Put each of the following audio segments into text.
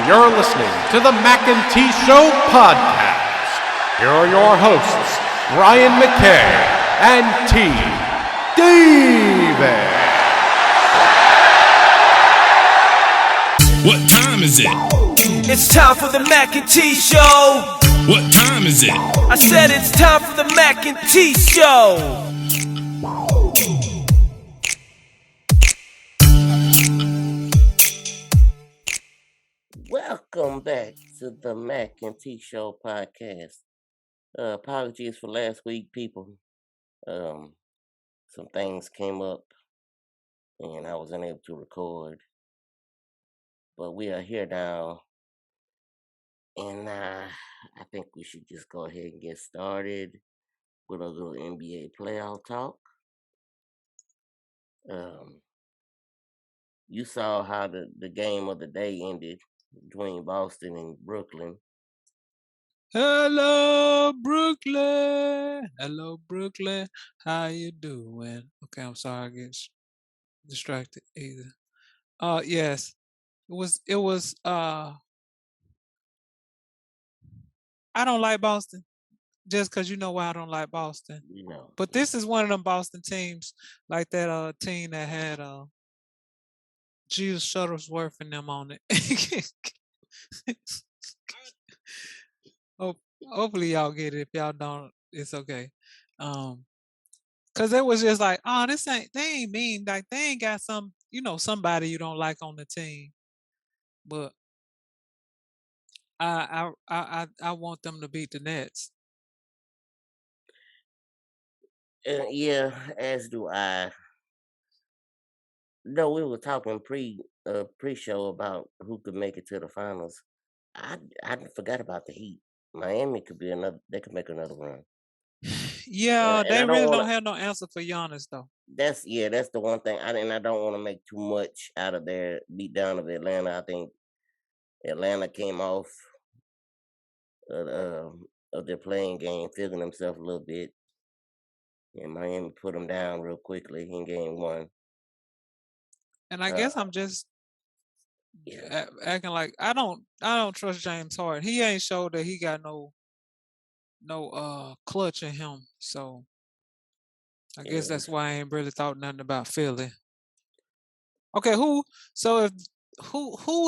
you're listening to the Mac and T Show podcast. Here are your hosts, Ryan Mackay and T Davis. What time is it? It's time for the Mac and T Show. What time is it? I said it's time for the Mac and T Show. Welcome back to the Mac and T Show podcast. Apologies for last week, people. Some things came up and I was unable to record. But we are here now. And I think we should just go ahead and get started with a little NBA playoff talk. You saw how the game of the day ended between Boston and Brooklyn. Hello, Brooklyn. Hello, Brooklyn. How you doing? Okay, I'm sorry I get distracted either. Yes. It was I don't like Boston just because you know why I don't like Boston. You know. But this is one of them Boston teams, like that team that had Jules Shuttlesworth and them on it. Hopefully y'all get it. If y'all don't, it's okay. Cause it was just like, oh, they ain't mean, like they ain't got somebody you don't like on the team. But I want them to beat the Nets. Yeah, as do I. No, we were talking pre-show about who could make it to the finals. I forgot about the Heat. Miami could be they could make another run. Yeah, they really don't have no answer for Giannis though. That's the one thing. I don't want to make too much out of their beatdown of Atlanta. I think Atlanta came off of their playing game, feeling themselves a little bit, and Miami put them down real quickly in game one. And I guess I'm just acting like I don't trust James Harden. He ain't showed that he got no clutch in him. So I guess that's why I ain't really thought nothing about Philly. Okay, who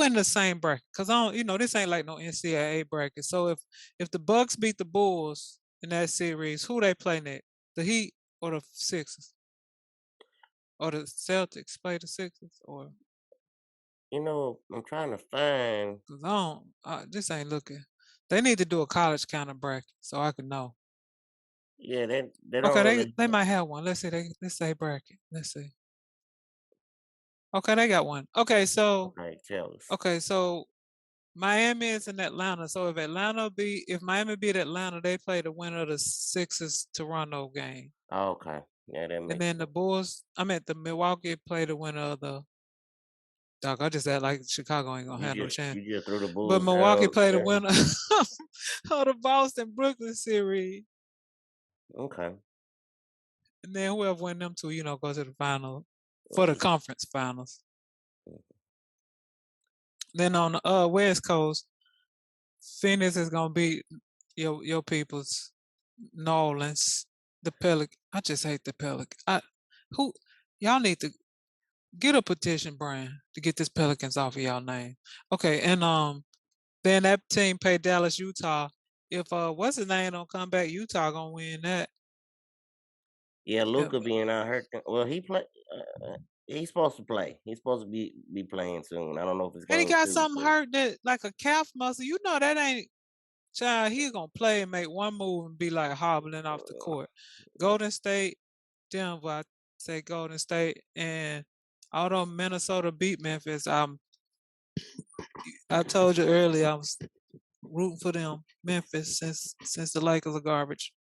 in the same bracket? Cause I don't, this ain't like no NCAA bracket. So if the Bucks beat the Bulls in that series, who they play next? The Heat or the Sixers? Or the Celtics play the Sixers? Or I'm trying to find. Cause this ain't looking. They need to do a college kind of bracket so I can know. Yeah, they don't. Okay, really... they might have one. Let's say bracket. Let's see. Okay, they got one. Okay, so tell us. Okay, so Miami is in Atlanta. So if Miami beat Atlanta, they play the winner of the Sixers Toronto game. Oh, okay. Yeah, that makes And then sense. the Milwaukee play the winner of the Doc, I just act like Chicago ain't gonna have no chance. You just threw the Bulls. But Milwaukee played the winner of the Boston-Brooklyn series. Okay. And then whoever win them two, go to the final for the conference finals. Then on the West Coast, Phoenix is gonna beat your people's New Orleans, the Pelican. I just hate the Pelican. Y'all need to get a petition, Brian, to get this Pelicans off of y'all name. Okay, and then that team played Dallas, Utah. If what's his name don't come back, Utah gonna win that. Yeah, Luka being out hurt. Well, he play. He's supposed to play. He's supposed to be playing soon. I don't know if it's going. And he got something hurt that like a calf muscle. That ain't. Child, he gonna play and make one move and be like hobbling off the court. Golden State, Denver. I say Golden State, and although Minnesota beat Memphis, I told you earlier I was rooting for them, Memphis, since the Lakers are garbage.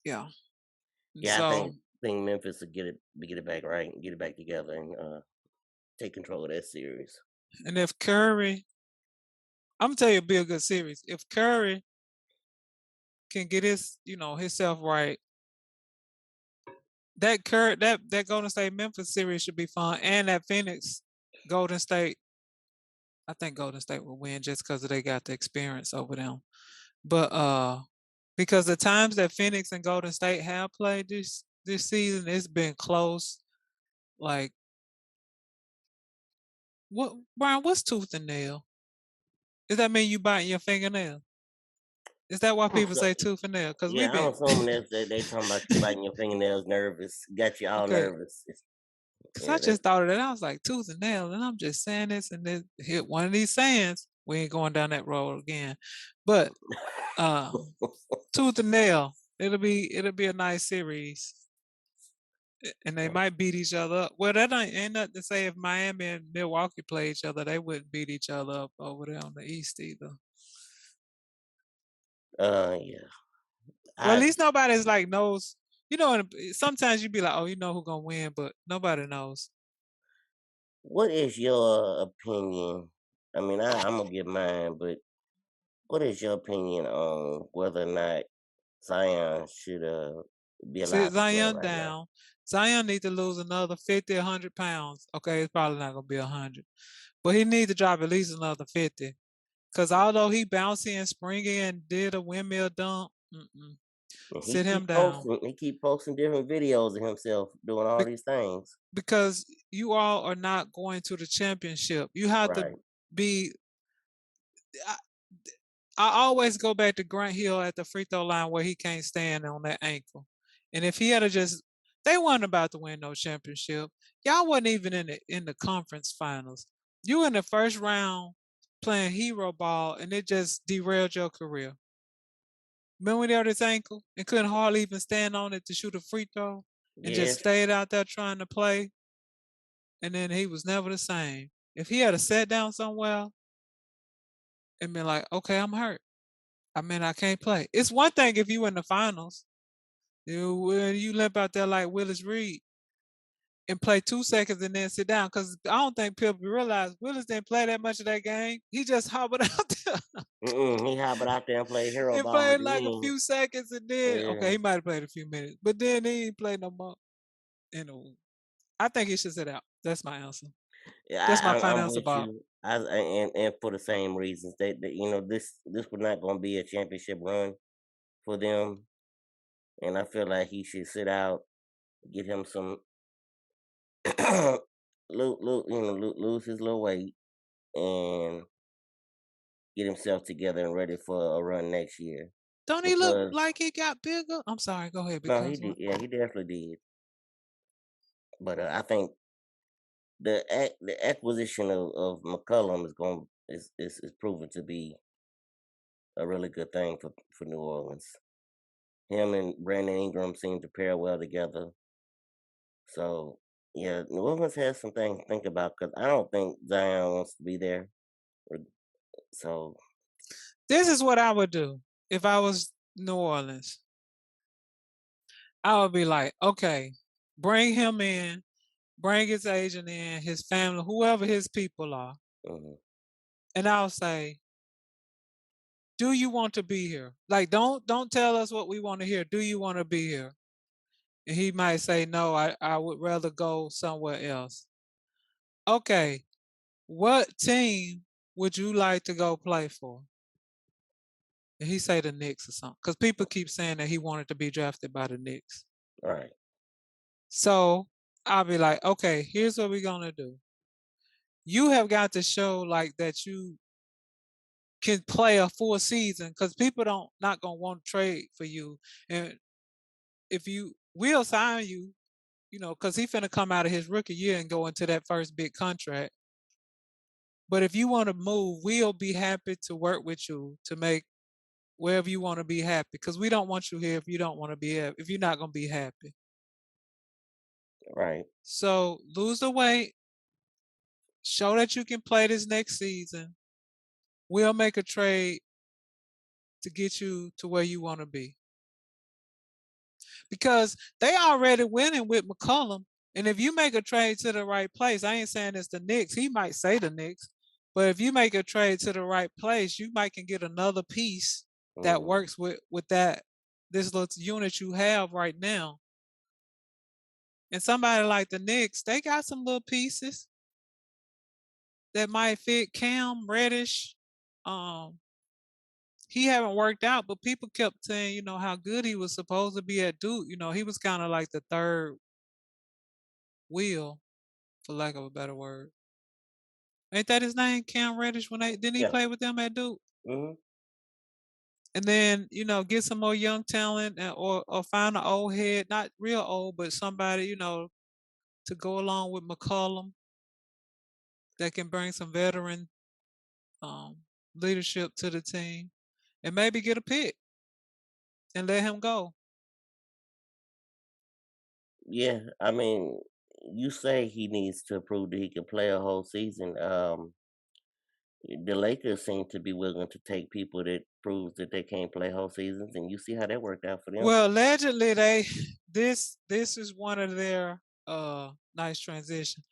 Yeah. Yeah, so, I think Memphis will get it back right and get it back together and take control of that series. And if Curry, I'm gonna tell you, it'll be a good series. If Curry can get himself right, that Golden State Memphis series should be fun, and that Phoenix Golden State I think Golden State will win just because they got the experience over them. But because the times that Phoenix and Golden State have played this season, it's been close. Like what, Brian? What's tooth and nail? Does that mean you biting your fingernail? Is that why I'm people so, say tooth and nail? Because we've yeah, I'm been assuming that they talking about you biting your fingernails, nervous, got you all okay. nervous. Because I Yeah, just thought of that. I was like tooth and nail, and I'm just saying this, and then hit one of these sayings. We ain't going down that road again. But uh, tooth and nail. It'll be a nice series. And they might beat each other up. Well, that ain't nothing to say if Miami and Milwaukee play each other, they wouldn't beat each other up over there on the East either. yeah. Well, at I least nobody's like knows. You know, sometimes you be like, oh, you know who's gonna win, but nobody knows. What is your opinion? I mean, I'm gonna give mine, but what is your opinion on whether or not Zion should be Sit allowed to play Zion right now? down. Zion needs to lose another 50, 100 pounds. Okay, it's probably not gonna be 100, but he needs to drop at least another 50. Cause although he bouncy and springy and did a windmill dunk, And sit him down. he keep posting different videos of himself doing all these things. Because you all are not going to the championship. You have to Right. be. I, I always go back to Grant Hill at the free throw line where he can't stand on that ankle. And if he had just, they weren't about to win no championship. Y'all wasn't even in the conference finals. You in the first round playing hero ball, and it just derailed your career. Remember when he hurt his ankle and couldn't hardly even stand on it to shoot a free throw, and just Yes. stayed out there trying to play, and then he was never the same. If he had sat down somewhere and been like, okay, I'm hurt. I mean, I can't play. It's one thing if you in the finals, you limp out there like Willis Reed and play 2 seconds and then sit down. Because I don't think people realize Willis didn't play that much of that game. He just hobbled out there He hobbled out there and played hero and ball at played the like a end. few seconds, and then Yeah. okay, he might have played a few minutes, but then he ain't played no more. I think he should sit out. That's my answer. Yeah, That's my I'm final answer, with Bob. you. And for the same reasons that this was not going to be a championship run for them, and I feel like he should sit out, get him some lose his little weight and get himself together and ready for a run next year. Don't he look Because like he got bigger? I'm sorry. Go ahead. no, he Because did. what? Yeah, he definitely did. But I think the acquisition of McCollum is proven to be a really good thing for New Orleans. Him and Brandon Ingram seem to pair well together. So yeah, New Orleans has some things to think about because I don't think Zion wants to be there. So This is what I would do if I was New Orleans. I would be like, okay, bring him in, bring his agent in, his family, whoever his people are, mhm. and I'll say, do you want to be here? Like, don't tell us what we want to hear. Do you want to be here? And he might say, no, I would rather go somewhere else. Okay, what team would you like to go play for? And he say the Knicks or something, because people keep saying that he wanted to be drafted by the Knicks. All right. So I'll be like, okay, here's what we're gonna do. You have got to show like that you can play a full season, because people don't not gonna want to trade for you. And if you will sign you, because he finna come out of his rookie year and go into that first big contract. But if you want to move, we'll be happy to work with you to make wherever you want to be happy. Because we don't want you here if you don't want to be here, if you're not gonna be happy. Right. So lose the weight, show that you can play this next season. We'll make a trade to get you to where you want to be. Because they already winning with McCollum. And if you make a trade to the right place, I ain't saying it's the Knicks. He might say the Knicks. But if you make a trade to the right place, you might can get another piece that Mm. works with this little unit you have right now. And somebody like the Knicks, they got some little pieces. that might fit. Cam Reddish. He haven't worked out, but people kept saying, how good he was supposed to be at Duke. He was kind of like the third wheel, for lack of a better word. Ain't that his name, Cam Reddish? Didn't he Yeah. play with them at Duke? Hmm. And then get some more young talent, or find an old head, not real old, but somebody to go along with McCollum that can bring some veteran leadership to the team, and maybe get a pick and let him go. Yeah, I mean, you say he needs to prove that he can play a whole season. The Lakers seem to be willing to take people that proves that they can't play whole seasons, and you see how that worked out for them. Well, allegedly this is one of their nice transition.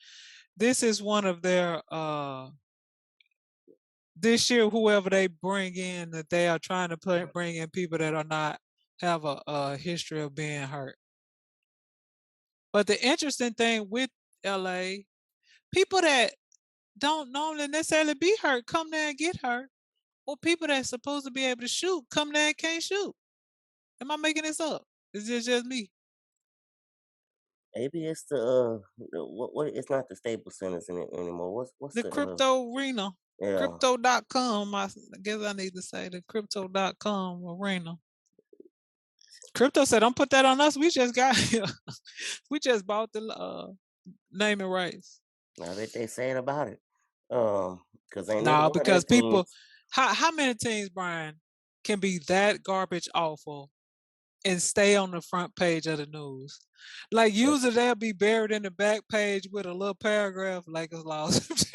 This is one of their this year, whoever they bring in, that they are trying to bring in people that are not have a history of being hurt. But the interesting thing with LA, people that don't normally necessarily be hurt come there and get hurt, or people that's supposed to be able to shoot come there and can't shoot. Am I making this up? Is this just me? Maybe it's what? It's not the Staples Centers anymore. What's The the crypto arena, yeah? crypto.com. I guess I need to say the crypto.com arena. Crypto said, "Don't put that on us. We just got here. We just bought the naming rights." I bet they say it about it. Because ain't neither No, one of their because people, teams. how many teams, Brian, can be that garbage awful and stay on the front page of the news? Like usually they'll be buried in the back page with a little paragraph, like it's lost.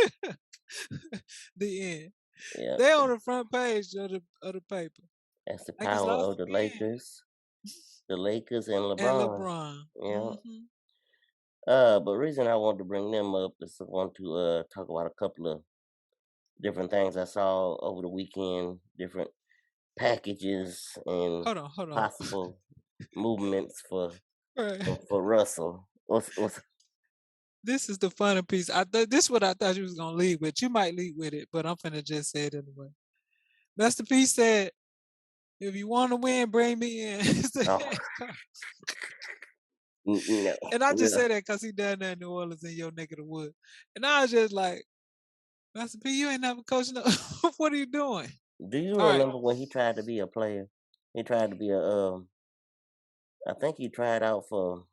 The end. Yeah, They're on the front page of the paper. that's the Like it's power lost of the again. Lakers and And LeBron. LeBron. Yeah. Hmm. But reason I wanted to bring them up is I want to talk about a couple of different things I saw over the weekend, different packages and Hold on. possible movements for Right. for Russell. What's This is the funny piece. This is what I thought you was gonna lead with. You might lead with it, but I'm finna just say it anyway. Master P said, "If you want to win, bring me in." oh no And I just no. say that because he down there in New Orleans in your neck of the wood. And I was just like, Master P, you ain't never coaching. What are you doing? Do you All right. remember when he tried to be a player? He tried to be a I think he tried out for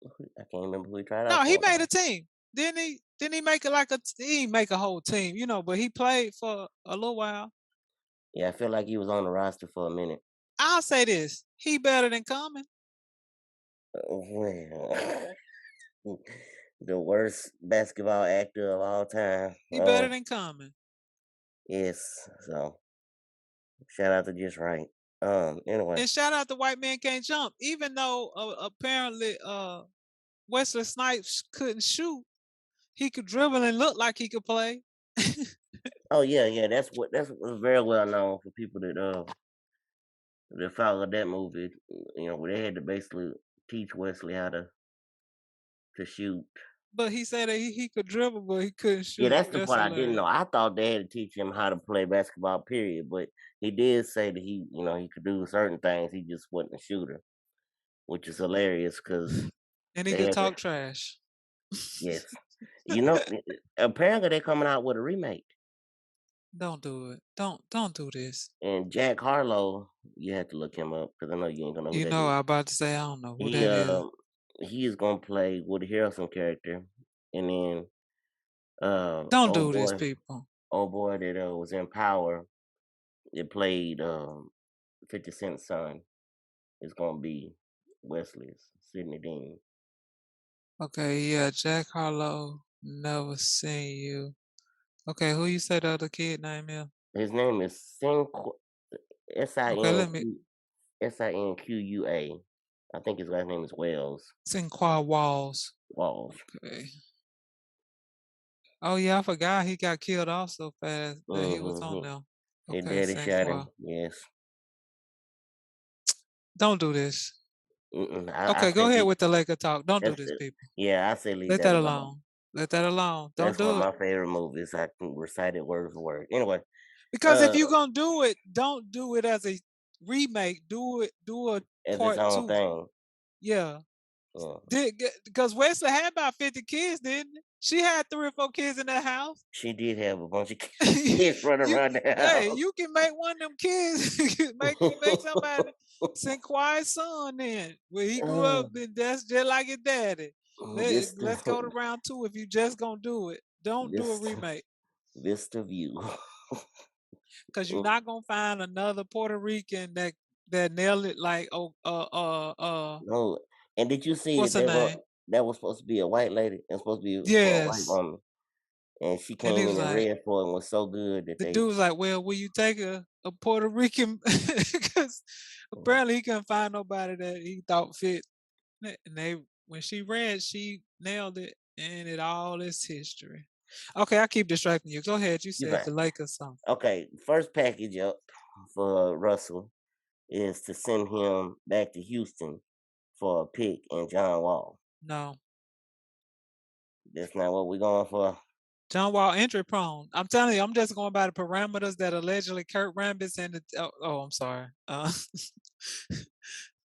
I can't remember who he tried No, out he for. made a team. Didn't he? Didn't he make it like he didn't make a whole team, but he played for a little while. Yeah, I feel like he was on the roster for a minute. I'll say this. He better than Common. Well, the worst basketball actor of all time. He better than Common. Yes. So shout out to Just Right. Anyway. And shout out to White Man Can't Jump. Even though apparently Wesley Snipes couldn't shoot, he could dribble and look like he could play. Oh yeah. That's what's very well known for people that followed that movie. Where they had to basically teach Wesley how to shoot. But he said that he could dribble, but he couldn't Yeah, shoot. that's the That's part I didn't hilarious. know. I thought they had to teach him how to play basketball, period. But he did say that he could do certain things. He just wasn't a shooter, which is hilarious because And he they could had to. talk trash. Yes, apparently they're coming out with a remake. Don't do it. Don't do this. And Jack Harlow, you have to look him up because I know you ain't gonna know who You that know is. I about to say I don't know who He that is. he is gonna play Woody Harrelson character, and then Don't do this, people. old boy that was in Power, it played 50 Cent's son. Is gonna be Wesley's Sidney Dean. Okay, yeah, Jack Harlow. Never seen you. Okay, who you say the other kid name is? His name is Okay, let me Sinqua. I think his last name is Wells. Sinqua Walls. Walls. Okay. Oh yeah, I forgot he got killed off so fast that he was on Mm-hmm. there. His Okay, daddy shot him. Sinqua. Yes. Don't do this. I Okay, go say ahead with the Laker talk. Don't do that's this, it. people. Yeah, I say leave Let that that alone. alone. Let that alone. Don't That's one of do it. my favorite movies. I can recite it word for word. Anyway, Because if you're gonna do it, don't do it as a remake. Do a as its part own two. thing. Yeah. Yeah. Because Wesley had about 50 kids, didn't it? She had 3 or 4 kids in that house. She did have a bunch of kids running around the Hey, house. you can make one of them kids make somebody sing Quiet Son then. Where he grew up, and that's just like his daddy. Let's go to round 2 if you just gonna do it. Don't do a remake. Vista View. Because you're not gonna find another Puerto Rican that nailed it like No. And did you see what's her name? that was supposed to be a white lady? It was supposed to be for a white Yes. woman. And she And he came was in and like, read for it and was so good that the they dude was like, well, will you take a Puerto Rican? Because apparently he couldn't find nobody that he thought fit. And when she read, she nailed it, and it all is history. Okay, I keep distracting you. Go ahead. You you said fine. the Lakers song. Okay, first package up for Russell is to send him back to Houston for a pick and John Wall. No. That's not what we're going for. John Wall injury prone. I'm telling you, I'm just going by the parameters that allegedly Kurt Rambis and the I'm sorry. I was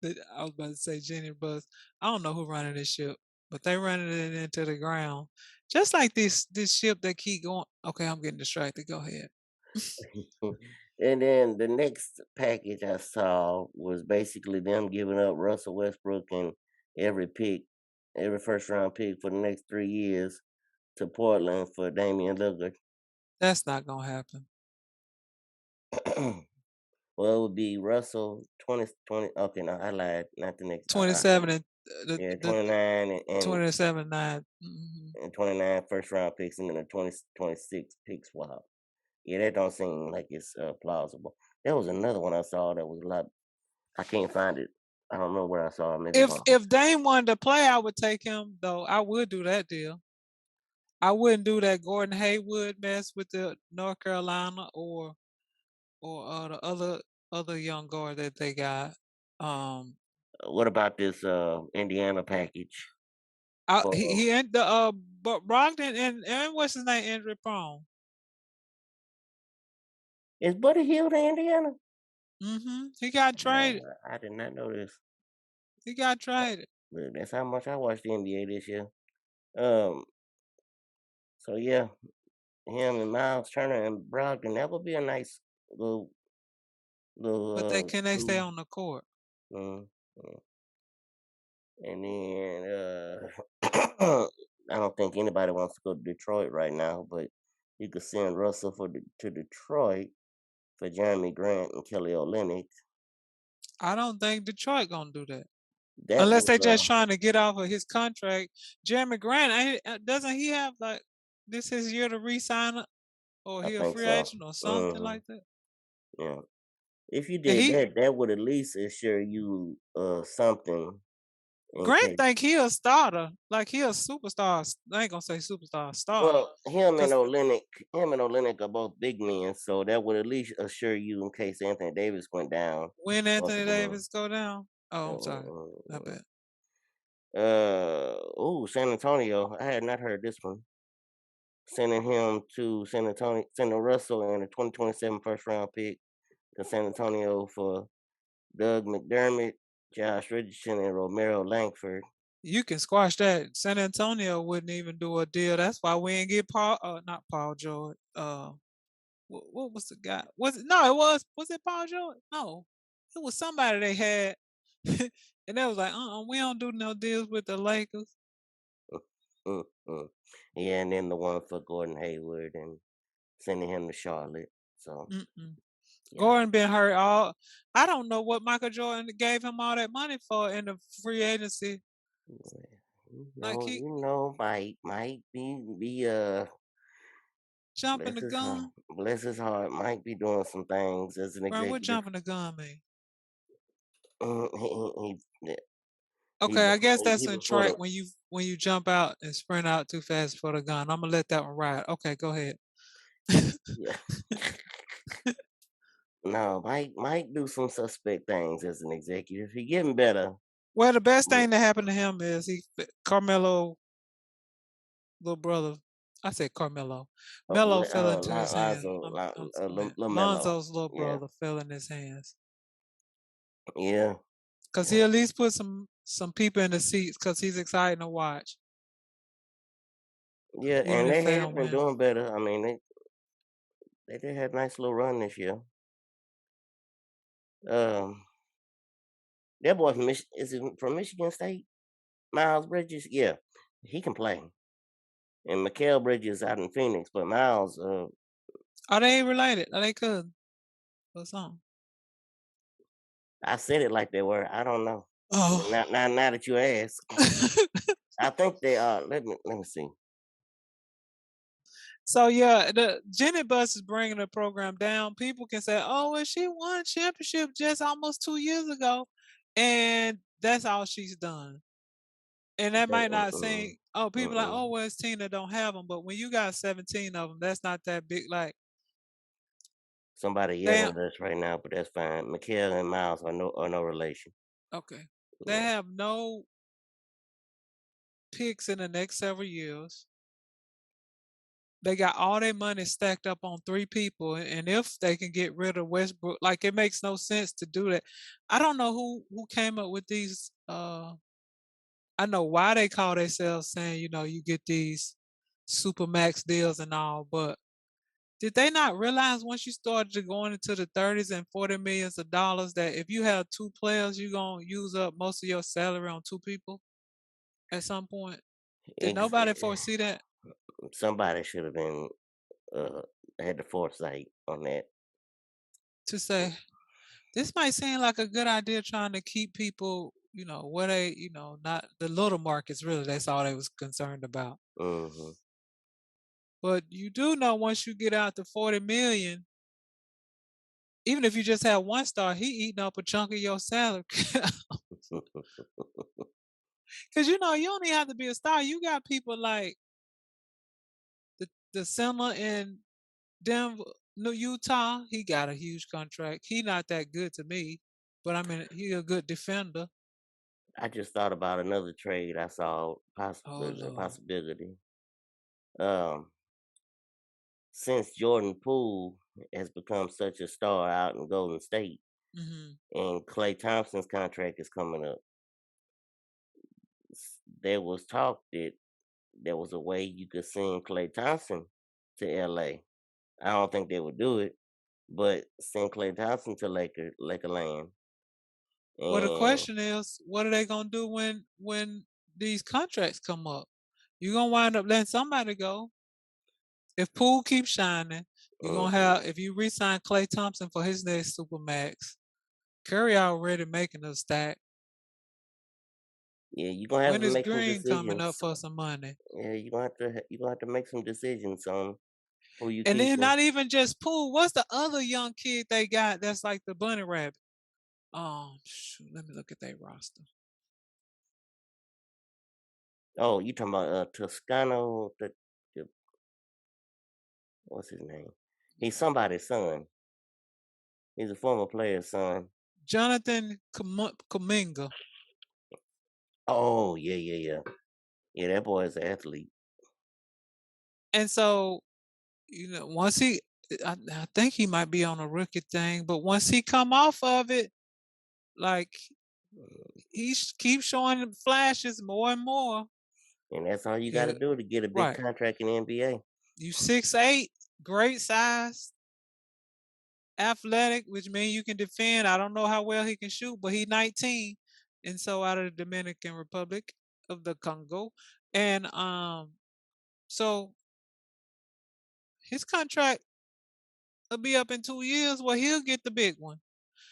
about to say Jenny Bus. I don't know who running this ship, but they running it into the ground. Just like this ship that keep going. Okay, I'm getting distracted. Go ahead. And then the next package I saw was basically them giving up Russell Westbrook and every first round pick for the next 3 years to Portland for Damian Lillard. That's not gonna happen. Well, it would be Russell 20. Okay, no, I lied. Not the next. 27 and Yeah, the 29 27 9. Mm-hmm. and 29 first round picks and then a 26 pick swap. Yeah, that don't seem like it's plausible. There was another one I saw that was a lot. I can't find it. I don't know where I saw it. Maybe If Dame wanted to play, I would take him though. I would do that deal. I wouldn't do that Gordon Hayward mess with the North Carolina or the other young guard that they got. What about this Indiana package? He and but Brogdon and what's his name, injury prone. Is Buddy Hield in Indiana? He got traded. I did not know this. He got traded. But that's how much I watched the NBA this year. So yeah, him and Miles Turner and Brogdon, that would be a nice little But can they stay two. on the court? Mm, mm. And then I don't think anybody wants to go to Detroit right now, but you could send Russell to Detroit for Jeremy Grant and Kelly Olynyk. I don't think Detroit gonna do that. That Unless was they just trying to get off of his contract. Jeremy Grant, doesn't he have like this his year to re-sign it? Or I he a think free so. agent or something like that? Yeah. If you And did that would at least assure you something. Grant think he a starter, like he a superstar. I ain't gonna say superstar, star. Well, him and Olynyk are both big men, so that would at least assure you in case Anthony Davis went down. When Anthony Davis go down? Oh, I'm sorry. I bet. San Antonio. I had not heard this one. Sending him to San Antonio, sending Russell and a 2027 first round pick to San Antonio for Doug McDermott, Josh Richardson, and Romero Langford. You can squash that. San Antonio wouldn't even do a deal. That's why we ain't get not Paul George. What was the guy? Was it Paul George? No. It was somebody they had. And they was like, we don't do no deals with the Lakers. Yeah, and then the one for Gordon Hayward and sending him to Charlotte. So yeah. Gordon been hurt I don't know what Michael Jordan gave him all that money for in the free agency. Might be jumping the gun. Bless his heart, might be doing some things as an executive. What jumping the gun mean? He Okay, I guess that's in track when you jump out and sprint out too fast for the gun. I'm gonna let that one ride. Okay, go ahead. Yeah. No, might do some suspect things as an executive. He getting better. Well, the best thing that happened to him is Carmelo little brother. I said Carmelo. Oh, Melo fell into his hands. I'm sorry. LaMelo. Lonzo's little Yeah, brother fell in his hands. yeah, Cause he at least put some people in the seats because he's exciting to watch, yeah. even And if they they have don't been win. doing better. I mean, they did have a nice little run this year. Um, that boy from is he from Michigan State? Miles Bridges. Yeah, he can play. And Mikael Bridges out in Phoenix, but Miles, Are they related? Are they cousins or something? I said it like they were. I don't know. Oh. Now that you ask, I think they are. Let me see. So yeah, the Jenny Bus is bringing the program down. People can say, "Oh, well, she won a championship just almost 2 years ago," and that's all she's done. And that They, might not seem. Oh, people like, "Oh, mm-mm. well, it's Tina don't have them," but when you got 17 of them, that's not that big. Like, Somebody they yelling at us right now, but that's fine. Mikael and Miles are no relation. okay, they Yeah. have no picks in the next several years. They got all their money stacked up on 3 people, and if they can get rid of Westbrook, like it makes no sense to do that. I don't know who came up with these. I know why they call themselves saying, you get these super max deals and all, but did they not realize once you started to going into the 30s and 40 millions of dollars that if you have 2 players, you're gonna use up most of your salary on 2 people at some point? Did Ex- nobody foresee that? Somebody should have been uh had the foresight on that. To say this might seem like a good idea trying to keep people, where they, not the little markets really, that's all they was concerned about. Hmm. But you do know once you get out to 40 million, even if you just have one star, he eating up a chunk of your salary. Cause you only have to be a star. You got people like the center in Denver, no Utah, he got a huge contract. He not that good to me, but I mean he a good defender. I just thought about another trade I saw Oh a Lord. possibility. Um, since Jordan Poole has become such a star out in Golden State, Hmm. and Clay Thompson's contract is coming up, there was talk that there was a way you could send Clay Thompson to LA. I don't think they would do it, but send Clay Thompson to Lakerland. Well, the And question is, what are they gonna do when these contracts come up? You're gonna wind up letting somebody go. If Poole keeps shining, you're gonna mhm. have if you re-sign Clay Thompson for his next supermax, Curry already making a stack. Yeah, you're gonna have When to is make some Green coming up decisions. for some money? Yeah, you're gonna have to make some decisions on who you And then keeping. not even just Poole. What's the other young kid they got that's like the bunny rabbit? Shoot, let me look at their roster. Oh, you talking about Toscano? What's his name? He's somebody's son. He's a former player's son. Jonathan Kuminga. Oh yeah, yeah, yeah. Yeah, that boy is an athlete. And so, once I think he might be on a rookie thing, but once he come off of it, like keeps showing flashes more and more. And that's all you got to Yeah, do to get a big right. contract in the NBA. You 6'8", great size, athletic, which means you can defend. I don't know how well he can shoot, but he's 19, and so out of the Dominican Republic of the Congo, and so his contract will be up in 2 years. Well, he'll get the big one.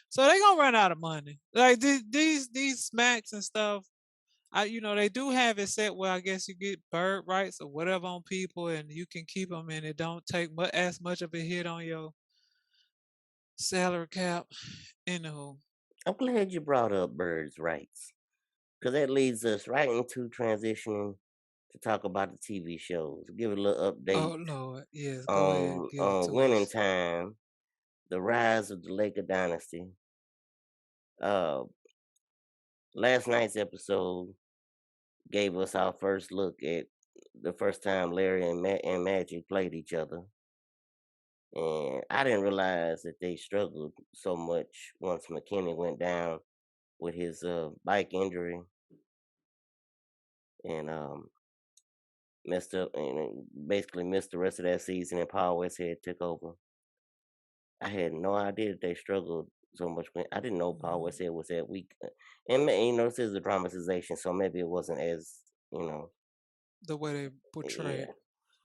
So they gonna run out of money. Like these smacks and stuff. They do have it set where I guess you get bird rights or whatever on people, and you can keep them, and it don't take as much of a hit on your salary cap. Anywho, I'm glad you brought up birds' rights because that leads us right into transitioning to talk about the TV shows. Give a little update oh Lord, yes, go ahead, on give it to Winning us. Time, the rise of the Laker dynasty. Uh, Last night's episode gave us our first look at the first time Larry and Magic played each other, and I didn't realize that they struggled so much once McKinney went down with his bike injury and messed up and basically missed the rest of that season. And Paul Westhead took over. I had no idea that they struggled so much. I didn't know Paul Westhead was that weak, and this is a dramatization, so maybe it wasn't as The way they portray yeah. it.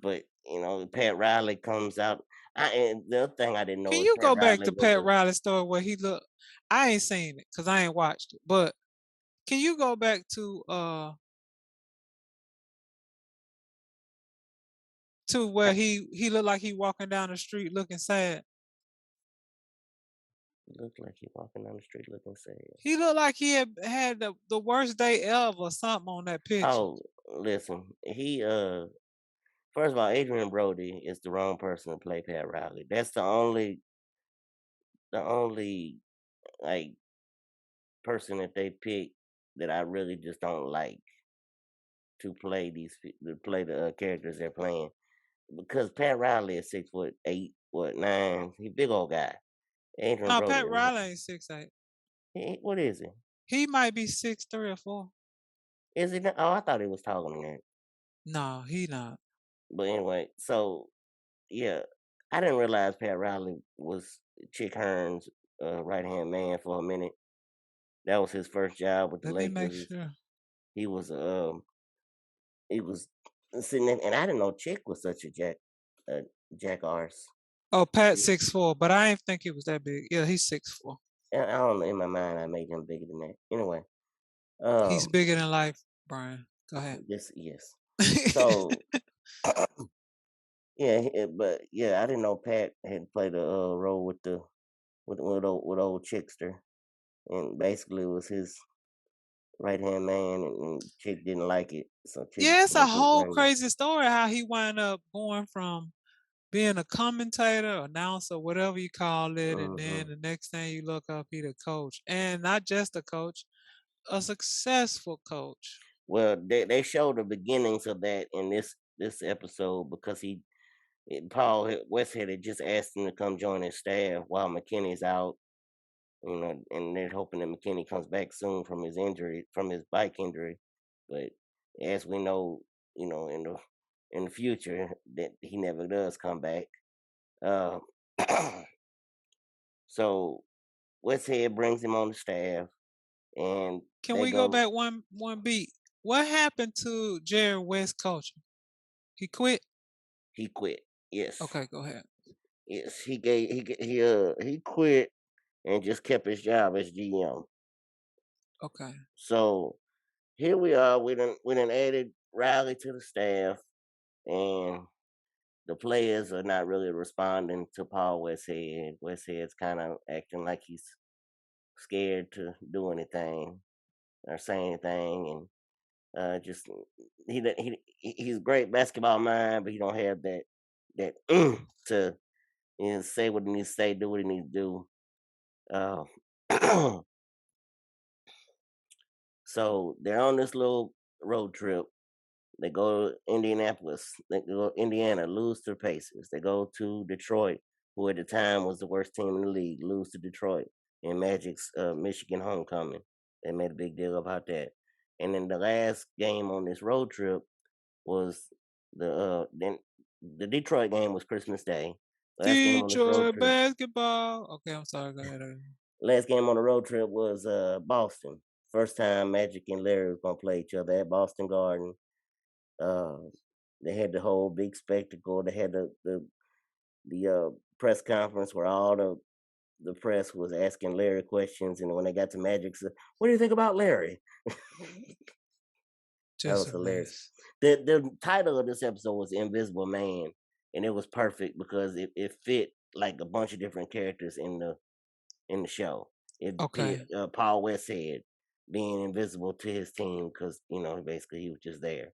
But Pat Riley comes out. And the other thing I didn't know Can is you Pat go back Riley to was Pat Riley's story where he looked? I ain't seen it because I ain't watched it. But can you go back to where he looked like he walking down the street looking sad? looked like he walking down the street looking sad. He looked like he had the worst day ever or something on that picture. Oh, listen, he first of all, Adrian Brody is the wrong person to play Pat Riley. That's the only like person that they pick that I really just don't like to play the characters they're playing, because Pat Riley is 6'8", 9. He big old guy. Adrian No, Brody, Pat Riley ain't 6'8". what is he? He might be 6'3" or 4". Is he? Oh, I thought he was taller than that. No, he not. But anyway, so yeah, I didn't realize Pat Riley was Chick Hearn's right hand man for a minute. That was his first job with the Let me make Lakers. sure. He was sitting there, and I didn't know Chick was such a jack arse. Oh, Pat 6'4", but I ain't think he was that big. Yeah, he's 6'4". And I don't know, in my mind I made him bigger than that. Anyway, He's bigger than life, Brian. Go ahead. yes. So yeah, but yeah, I didn't know Pat had played a role with old Chickster, and basically it was his right hand man, and Chick didn't like it, so Chick Yeah, it's a let him whole bring it. crazy story how he wound up going from being a commentator, announcer, whatever you call it, and then the next thing you look up, he the coach, and not just a coach, a successful coach. Well, they showed the beginnings of that in this episode, because Paul Westhead had just asked him to come join his staff while McKinney's out, and they're hoping that McKinney comes back soon from his bike injury. But as we know, in the future, that he never does come back. Uh, so Westhead brings him on the staff, and Can they we go go. back one beat? What happened to Jerry West coaching? He quit. He quit. Yes. Okay, go ahead. Yes. He quit and just kept his job as GM. Okay. So here we are. We done added Riley to the staff, and the players are not really responding to Paul Westhead. Westhead's kind of acting like he's scared to do anything or say anything, and just he's a great basketball mind, but he don't have that to say what he needs to say, do what he needs to do. So they're on this little road trip. They go to Indianapolis. They go to Indiana, lose to the Pacers. They go to Detroit, who at the time was the worst team in the league, lose to Detroit in Magic's Michigan homecoming. They made a big deal about that. And then the last game on this road trip was the Detroit game was Christmas Day. Last game on this road Detroit trip. basketball. Okay, I'm sorry. Go ahead. Last game on the road trip was Boston. First time Magic and Larry was gonna play each other at Boston Garden. They had the whole big spectacle. They had the press conference where all the press was asking Larry questions, and when they got to Magic, said, "What do you think about Larry?" That Just was a hilarious. mess. The title of this episode was Invisible Man, and it was perfect because it fit like a bunch of different characters in the show. It Okay. fit Paul Westhead being invisible to his team because basically he was just there.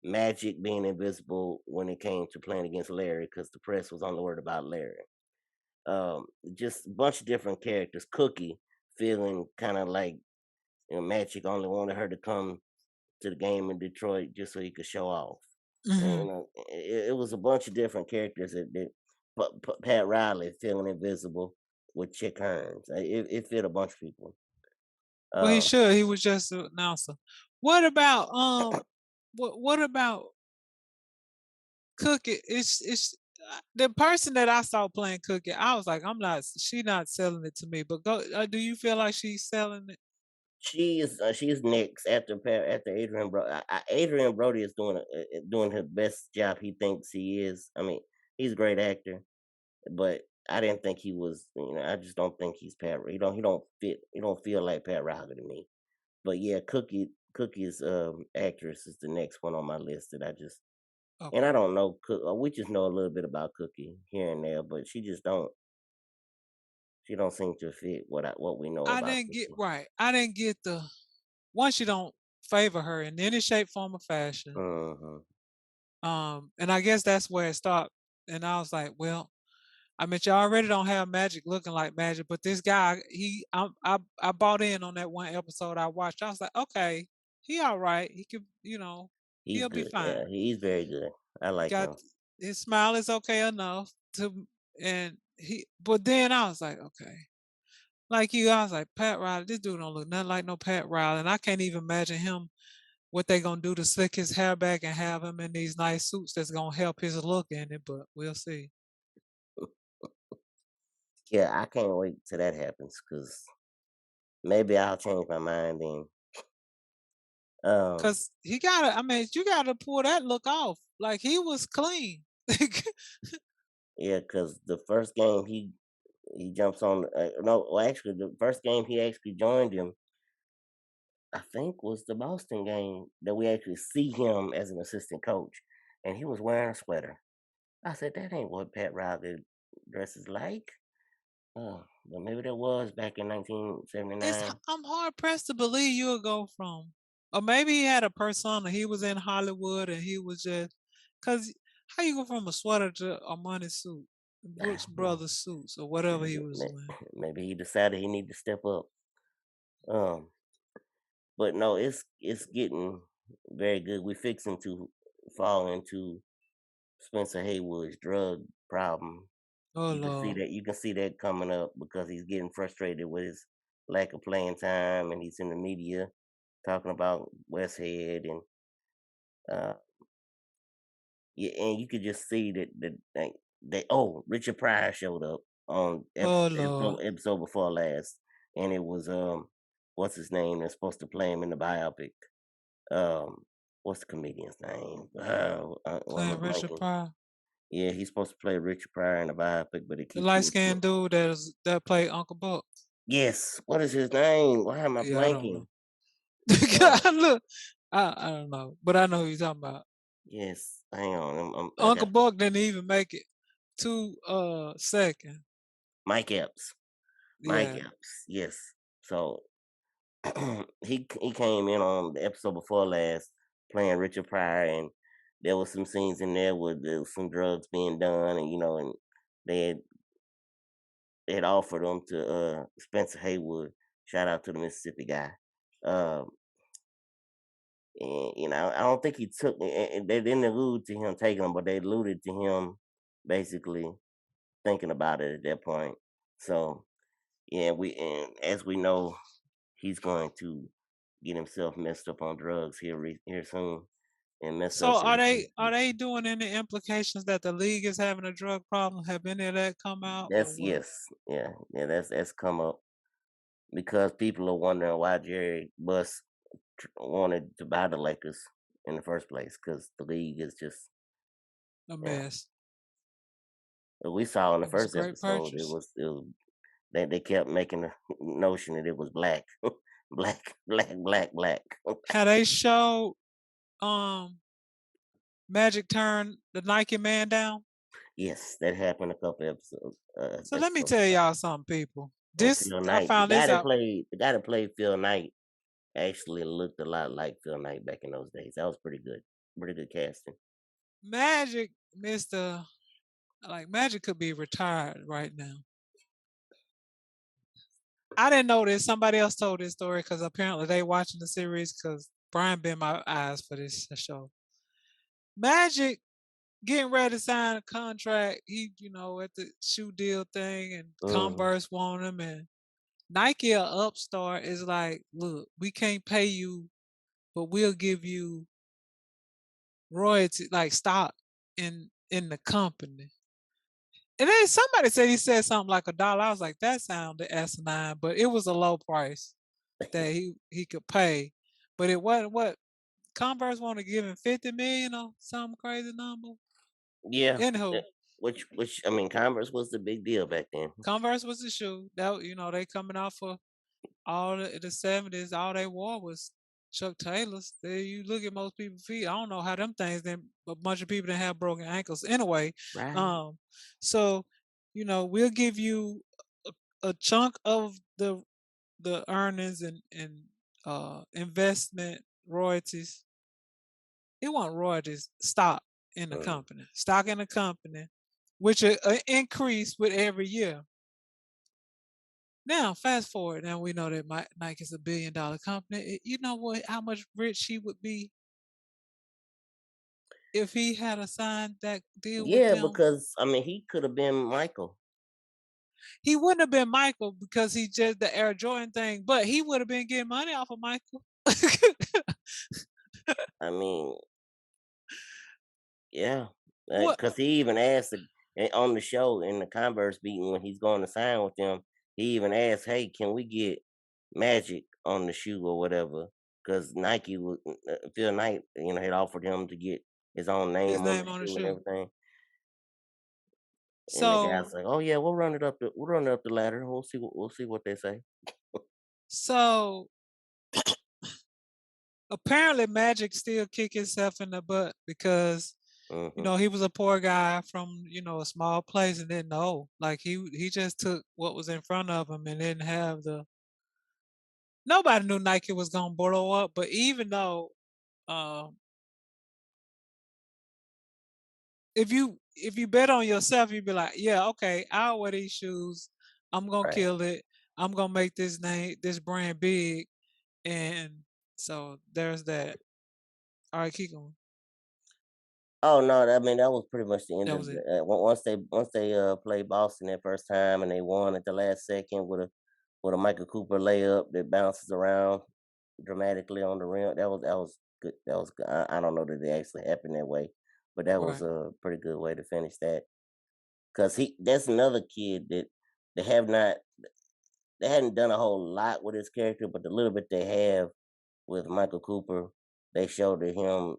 Magic being invisible when it came to playing against Larry because the press was only worried about Larry. Just a bunch of different characters. Cookie feeling kind of like Magic only wanted her to come to the game in Detroit just so he could show off. Hmm. It was a bunch of different characters but Pat Riley feeling invisible with Chick Hearns. It fit a bunch of people. Well, he Um, should. He was just an announcer. What about what about Cookie? It's the person that I saw playing Cookie. I was like, she not selling it to me. But go, do you feel like she's selling it? she's next after Adrian Brody. Adrian Brody is doing his best job he thinks he is. I mean, he's a great actor, but I didn't think he was. I just don't think he's Pat. He don't fit. He don't feel like Pat Riley to me. But yeah, Cookie's actress is the next one on my list that I just. And I Okay. don't know. We just know a little bit about Cookie here and there, but she just don't. She don't seem to fit what we know I about didn't get Cookie. right. I didn't get the once you don't favor her in any shape, form, or fashion. Hmm. And I guess that's where it stopped. And I was like, well, I mean, you already don't have Magic looking like Magic, but this guy, I bought in on that one episode I watched. I was like, okay, he all right. He could, He's he'll be good. Yeah, fine. he's very good. I He like got him. his smile is okay enough to, and but then I was like, okay, like you, I was like, Pat Riley, this dude don't look nothing like no Pat Riley, and I can't even imagine him what they gonna do to slick his hair back and have him in these nice suits that's gonna help his look in it, but we'll see. Yeah, I can't wait till that happens because maybe I'll change my mind then. Um, Cause he gotta, I mean, you gotta pull that look off. Like he was clean. yeah, because the first game he jumps on. No, well, actually, the first game he actually joined him, I think, was the Boston game that we actually see him as an assistant coach, and he was wearing a sweater. I said, that ain't what Pat Riley dresses like. But maybe that was back in It's 1979. I'm hard pressed to believe you'll go from, or maybe he had a persona. He was in Hollywood and he was just, cause how you go from a sweater to a money suit, Brooks Brothers suits or whatever he was wearing. Maybe he decided he needed to step up. Um, but no, it's getting very good. We're fixing to fall into Spencer Haywood's drug problem. Oh You can see Lord, that coming up because he's getting frustrated with his lack of playing time, and he's in the media talking about Westhead and uh, yeah, and you could just see that they Richard Pryor showed up on oh Lord, episode before last, and it was what's his name that's supposed to play him in the biopic. Um, what's the comedian's name? Why am I playing Richard blanking? Pryor, Yeah, he's supposed to play Richard Pryor in the biopic, but it the keeps light getting skinned dude that played Uncle Buck. yes. What is his name? Why am I Yeah, I don't blanking? know. Uh, Look, I don't know, but I know who you're talking about. yes. Hang on, I Uncle got Buck didn't even make it to second. Mike Epps. Mike Yeah. Epps. Yes. So he came in on the episode before last playing Richard Pryor, and there was some scenes in there where there was some drugs being done, and and they had offered them to Spencer Haywood. Shout out to the Mississippi guy. Um, and I don't think he took. And they didn't allude to him taking them, but they alluded to him basically thinking about it at that point. So yeah, and as we know, he's going to get himself messed up on drugs here soon and mess So up are everything. they doing any implications that the league is having a drug problem? Have any of that come out or That's what? yes, yeah. That's come up because people are wondering why Jerry Buss wanted to buy the Lakers in the first place because the league is just A yeah. mess. We saw in the It was a first great episode purchase. it was they kept making the notion that it was black, black. Had they showed um Magic turn the Nike man down? Yes, that happened a couple So let me episodes tell ago. y'all something, people. And This Phil I Knight, found this out. the guy that played Phil Knight actually looked a lot like Phil Knight back in those days. That was pretty good casting. Magic, Mr. Like Magic could be retired right now. I didn't know this. Somebody else told this story because apparently they watching the series because Brian been my eyes for this show. Magic getting ready to sign a contract. He, at the shoe deal thing, and Mm. Converse want him, and Nike or Upstart is like, look, we can't pay you, but we'll give you royalty, like stock in the company. And then somebody said he said something like $1. I was like, that sounded asinine, but it was a low price that he could pay. But it wasn't what Converse want to give him 50 million or some crazy number. Yeah. Anywho, Which I mean, Converse was the big deal back then. Converse was the shoe that they coming out for all the 70s. All they wore was Chuck Taylors. You look at most people's feet. I don't know how them things. Then a bunch of people didn't have broken ankles anyway. Right. So we'll give you a chunk of the earnings and investment royalties. It want royalties stock in the Mm. company, stock in the company, which increase with every year. Now, fast forward. Now we know that Nike is $1 billion company. You know what? How much rich he would be if he had a signed that deal with Yeah, them. because I mean, he could have been Michael. He wouldn't have been Michael because he just the Air Jordan thing, but he would have been getting money off of Michael. I mean, yeah, What? because he even asked on the show in the Converse meeting when he's going to sign with them. He even asked, "Hey, can we get Magic on the shoe or whatever?" Because Nike was Phil Knight, had offered him to get his own His name on the name on the shoe and shoe. everything. And the guy's So, like, "Oh yeah, we'll run it up the ladder. We'll see what they say." so apparently Magic still kick himself in the butt because Hmm. he was a poor guy from a small place and didn't know. Like he just took what was in front of him and didn't have the. Nobody knew Nike was gonna blow up, but even though um, if you bet on yourself, you'd be like, yeah, okay, I'll wear these shoes. I'm gonna Right. kill it. I'm gonna make this brand big, and so there's that. All right, keep going. Oh no, I mean that was pretty much the end That of was it. once they played Boston that first time and they won at the last second with a Michael Cooper layup that bounces around dramatically on the rim. That was good. That was good. I don't know that it actually happened that way, but that was Right. a pretty good way to finish that. Cause that's another kid that they have not they hadn't done a whole lot with his character, but the little bit they have with Michael Cooper, they showed to him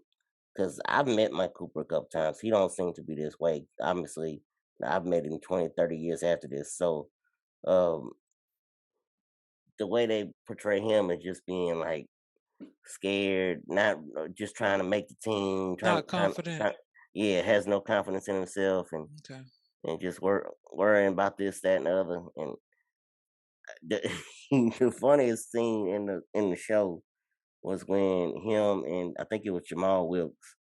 because I've met Mike Cooper a couple times. He don't seem to be this way. Obviously, I've met him 20, 30 years after this. So um, the way they portray him is just being like scared, not just trying to make the team, Not confident. yeah, has no confidence in himself Okay. and just worrying about this, that, and the other. And the, the funniest scene in the show was when him and I think it was Jamal Wilkes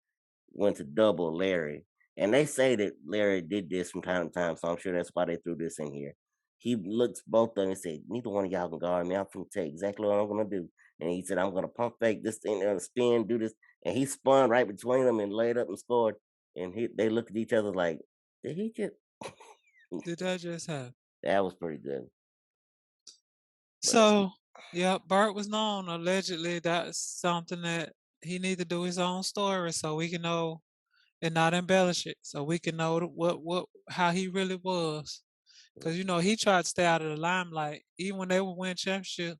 went to double Larry. And they say that Larry did this from time to time, so I'm sure that's why they threw this in here. He looks both of them and said, "Neither one of y'all can guard me. I'm gonna tell you exactly what I'm gonna do." And he said, "I'm gonna pump fake this thing and spin, do this." And he spun right between them and laid up and scored. And they looked at each other like, "Did he just?" Did that just happen? That was pretty good. But So, yeah, Bart was known allegedly. That's something that he need to do his own story so we can know and not embellish it, so we can know what how he really was. Because he tried to stay out of the limelight, even when they would win championship.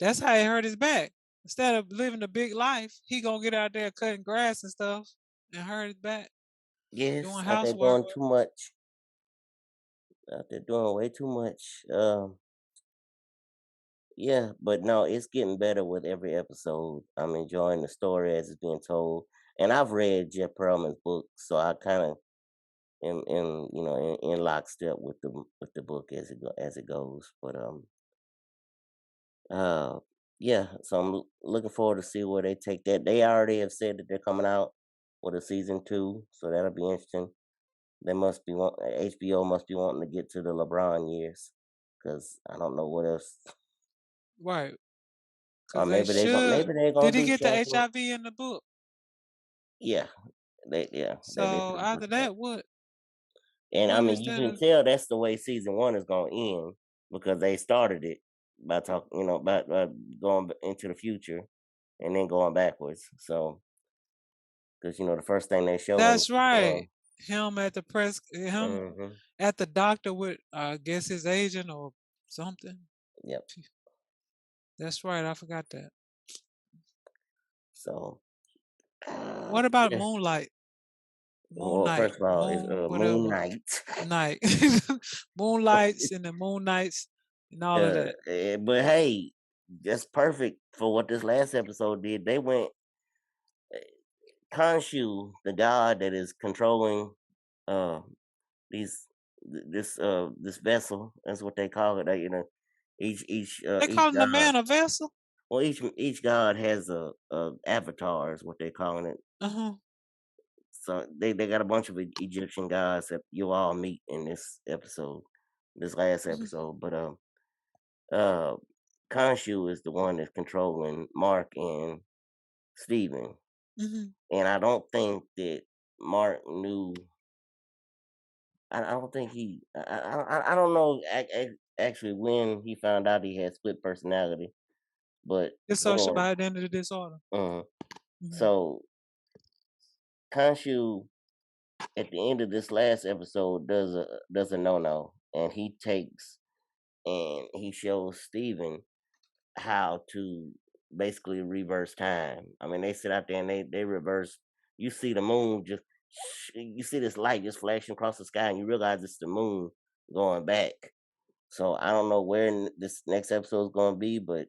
That's how he hurt his back. Instead of living a big life, he gonna get out there cutting grass and stuff and hurt his back yes, doing out there housework. doing too much. Out there doing way too much. Yeah, but no, it's getting better with every episode. I'm enjoying the story as it's being told, and I've read Jeff Pearlman's book, so I kind of am in lockstep with the book as it goes. But uh, yeah, so I'm looking forward to see where they take that. They already have said that they're coming out with a season 2, so that'll be interesting. HBO must be wanting to get to the LeBron years, because I don't know what else. Right. Or Because they should. maybe they're Did gonna he do get the Shaq. HIV in the book? Yeah, they So pretty much after that. that, what And I mean, is you that? can tell that's the way season one is going to end because they started it by talking, by going into the future and then going backwards. So, because the first thing they show in That's season right. one. Him at the him Hmm. at the doctor with, I guess, his agent or something. Yep. That's right. I forgot that. So, What about yeah. Moonlight? Well, Moonlight, first of all, it's Moon, Moon whatever, Knight. night, moonlights and the moon nights and all of that. But hey, that's perfect for what this last episode did. They went Khonshu, the god that is controlling uh these this vessel. That's what they call it. They Each calling the god. man a vessel. Well, each god has a avatar, is what they're calling it. Uh huh. So they got a bunch of Egyptian gods that you all meet in this episode, this last episode. But uh, Khonshu is the one that's controlling Mark and Steven. Mm-hmm. And I don't think that Mark knew. I don't think he. I don't know actually when he found out he had split personality, but Dissociable when identity disorder. uh, Mm-hmm. so Khonshu at the end of this last episode does a no, and he shows Steven how to basically reverse time. I mean, they sit out there and they reverse. You see the moon you see this light just flashing across the sky, and you realize it's the moon going back. So I don't know where this next episode is going to be, but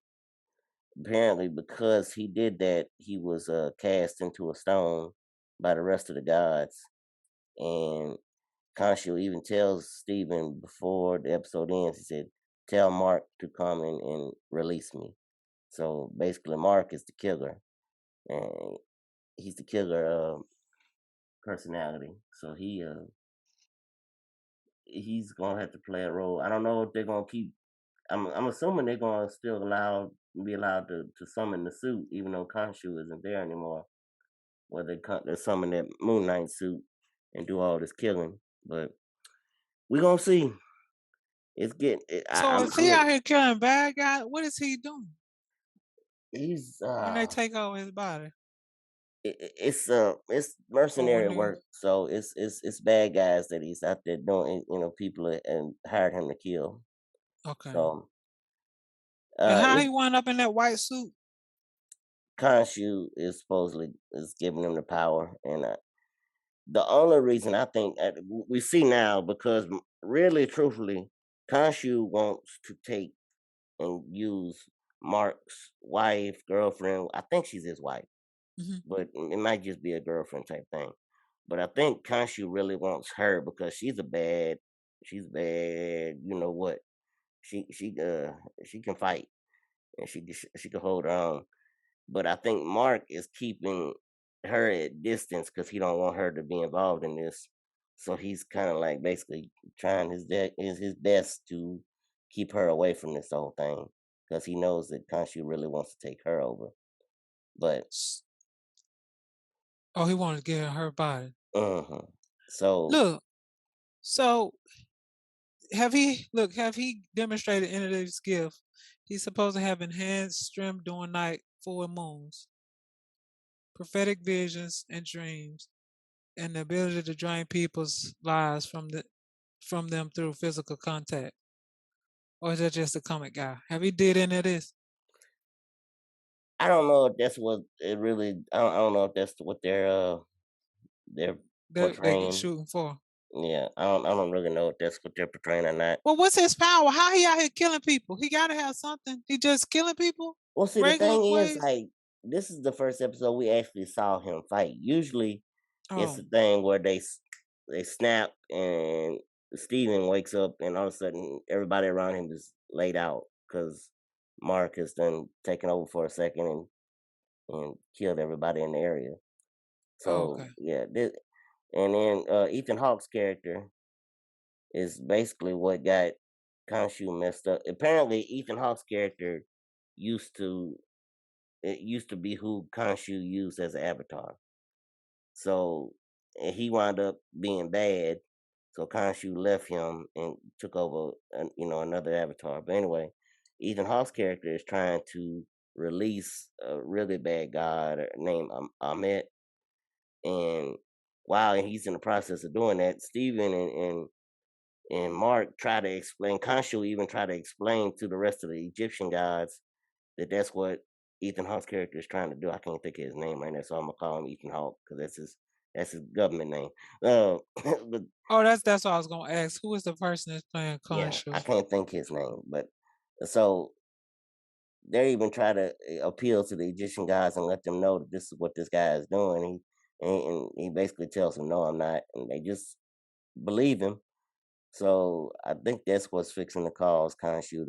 apparently because he did that, he was cast into a stone by the rest of the gods, and Khonshu even tells Steven before the episode ends, he said, "Tell Mark to come and release me." So basically, Mark is the killer, and he's the killer personality. So he's gonna have to play a role. I don't know if they're gonna keep. I'm assuming they're gonna still be allowed to summon the suit, even though Khonshu isn't there anymore. Where they summon that Moon Knight suit and do all this killing, but we're gonna see. It's getting. So is he out here killing bad guys? What is he doing He's when they take over his body? it's Or when mercenary they work. So it's bad guys that he's out there doing. People and hired him to kill. okay. So And how it's he wound up in that white suit? Khonshu is supposedly is giving him the power, and the only reason I think we see now because really, truthfully, Khonshu wants to take and use Mark's wife, girlfriend. I think she's his wife, Mm-hmm. but it might just be a girlfriend type thing. But I think Khonshu really wants her because she's bad. You know what? She can fight and she can hold her own. But I think Mark is keeping her at distance because he don't want her to be involved in this. So he's kind of like basically trying his best to keep her away from this whole thing because he knows that Khonshu really wants to take her over. But Oh, he wanted to get her body. uh so Look, so have he demonstrated any of his gift? He's supposed to have enhanced strength during night, full moons, prophetic visions and dreams, and the ability to drain people's lives from them through physical contact. Or is that just a comic guy? Have he did any of this I don't know if that's what it really. I don't know if that's what they're that they portraying. shooting for? Yeah, I don't really know if that's what they're portraying or not. Well, what's his power? How he out here killing people? He gotta have something. He just killing people Well, see, the regular thing is, ways? like, this is the first episode we actually saw him fight. Usually, it's Oh, a thing where they snap and Steven wakes up and all of a sudden everybody around him is laid out because Mark has done taken over for a second and killed everybody in the area. So okay. yeah, and then Ethan Hawke's character is basically what got Khonshu messed up. Apparently, Ethan Hawke's character used to it used to be who Khonshu used as an avatar. So and he wound up being bad. So Khonshu left him and took over, another avatar. But anyway, Ethan Hawke's character is trying to release a really bad god named Ahmet, and while he's in the process of doing that, Steven and Mark try to explain. Khonshu even try to explain to the rest of the Egyptian gods that that's what Ethan Hawke's character is trying to do. I can't think of his name right now, so I'm gonna call him Ethan Hawke because that's his government name. But Oh, that's what I was gonna ask. Who is the person that's playing yeah, I Khonshu? can't think his name. But so they even try to appeal to the Egyptian gods and let them know that this is what this guy is doing. And he basically tells them, "No, I'm not," and they just believe him. So I think that's what's fixing to cause Khonshu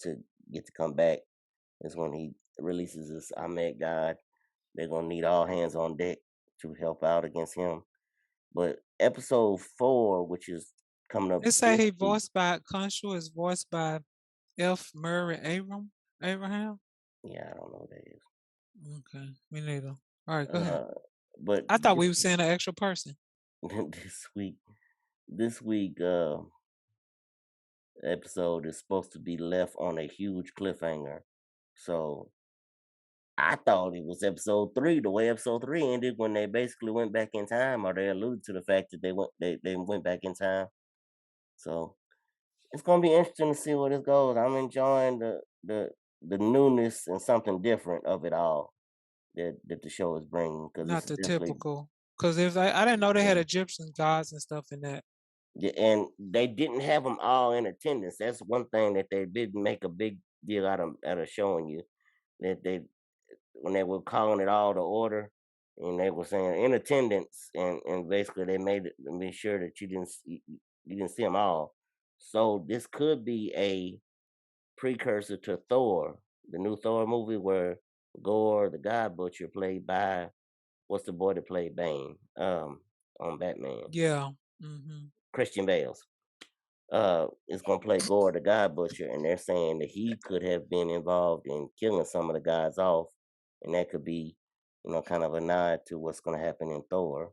to get to come back is when he releases this Ahmed God. They're gonna need all hands on deck to help out against him. But episode 4, which is coming up They say this he week, voiced by Khonshu is voiced by F. Murray Abraham. yeah, I don't know what that is. Okay, me neither. All right, go ahead. Uh, but I thought we were seeing an extra person. this week, this week, episode is supposed to be left on a huge cliffhanger. So I thought it was episode 3, the way episode 3 ended when they basically went back in time, or they alluded to the fact that they went back in time. So it's gonna be interesting to see where this goes. I'm enjoying the newness and something different of it all that the show is bringing because this Not is the definitely typical. Because if I didn't know they had yeah. Egyptian gods and stuff in that. Yeah, and they didn't have them all in attendance. That's one thing that they didn't make a big deal out of showing you that they when they were calling it all to order and they were saying in attendance and basically they made it to be sure that you didn't see them all. So this could be a precursor to Thor, the new Thor movie where Gore, the God Butcher, played by what's the boy that played Bane on Batman, Yeah. Hmm. Christian Bale's. Is gonna play Gore, the God Butcher, and they're saying that he could have been involved in killing some of the gods off, and that could be, kind of a nod to what's gonna happen in Thor.